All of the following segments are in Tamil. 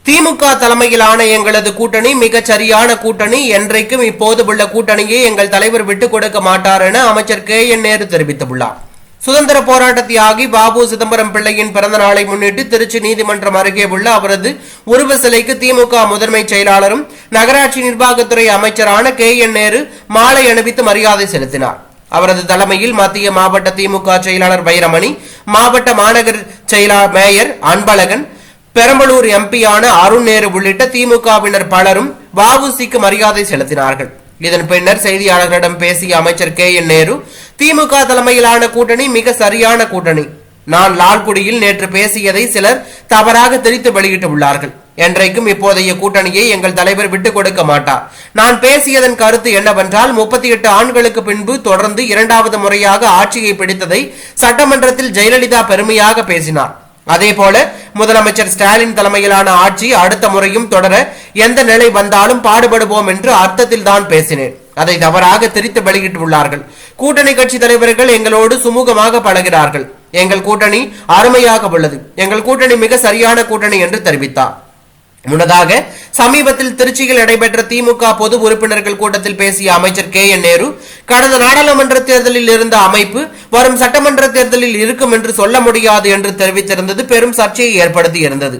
திமுக தலைமையிலான எங்களது கூட்டணி மிகச் சரியான கூட்டணி, என்றைக்கும் இப்போது உள்ள கூட்டணியை எங்கள் தலைவர் விட்டுக் கொடுக்க மாட்டார் என அமைச்சர் KN நேரு தெரிவித்துள்ளார். சுதந்திர போராட்ட தியாகி பாபு சிதம்பரம் பிள்ளையின் பிறந்த நாளை முன்னிட்டு திருச்சி நீதிமன்றம் அருகே உள்ள அவரது உருவ சிலைக்கு திமுக முதன்மை செயலாளரும் நகராட்சி நிர்வாகத்துறை அமைச்சரான KN நேரு மாலை அணிவித்து மரியாதை செலுத்தினார். அவரது தலைமையில் மத்திய மாவட்ட திமுக செயலாளர் வைரமணி, மாவட்ட மாநகர செயலாளர் மேயர் அன்பழகன், பெரம்பலூர் எம்பியான அருண் நேரு உள்ளிட்ட திமுகவினர் பலரும் வஉசிக்கு மரியாதை செலுத்தினார்கள். இதன் பின்னர் செய்தியாளர்களிடம் பேசிய அமைச்சர் KN நேரு, திமுக தலைமையிலான கூட்டணி மிக சரியான கூட்டணி. நான் லால்குடியில் நேற்று பேசியதை சிலர் தவறாக திரித்து வெளியிட்டுள்ளார்கள். என்றைக்கும் இப்போதைய கூட்டணியை எங்கள் தலைவர் விட்டுக் கொடுக்க மாட்டார். நான் பேசியதன் கருத்து என்னவென்றால், 38 ஆண்டுகளுக்கு பின்பு தொடர்ந்து இரண்டாவது முறையாக ஆட்சியை பிடித்ததை சட்டமன்றத்தில் ஜெயலலிதா பெருமையாக பேசினார். அதேபோல முதலமைச்சர் ஸ்டாலின் தலைமையிலான ஆட்சி அடுத்த முறையும் தொடர எந்த நிலை வந்தாலும் பாடுபடுவோம் என்று அர்த்தத்தில் தான் பேசினேன். அதை தவறாக திரித்து வெளியிட்டுள்ளார்கள். கூட்டணி கட்சி தலைவர்கள் எங்களோடு சுமூகமாக பழகிறார்கள். எங்கள் கூட்டணி அருமையாக உள்ளது. எங்கள் கூட்டணி மிக சரியான கூட்டணி என்று தெரிவித்தார். முன்னதாக சமீபத்தில் திருச்சியில் நடைபெற்ற திமுக பொது உறுப்பினர்கள் கூட்டத்தில் பேசிய அமைச்சர் KN நேரு, கடந்த நாடாளுமன்ற தேர்தலில் இருந்த அமைப்பு வரும் சட்டமன்ற தேர்தலில் இருக்கும் என்று சொல்ல முடியாது என்று தெரிவித்திருந்தது பெரும் சர்ச்சையை ஏற்படுத்தி இருந்தது.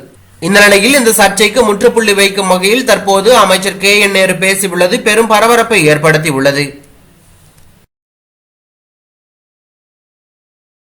இந்த நிலையில் இந்த சர்ச்சைக்கு முற்றுப்புள்ளி வைக்கும் வகையில் தற்போது அமைச்சர் KN நேரு பேசியுள்ளது பெரும் பரபரப்பை ஏற்படுத்தி உள்ளது.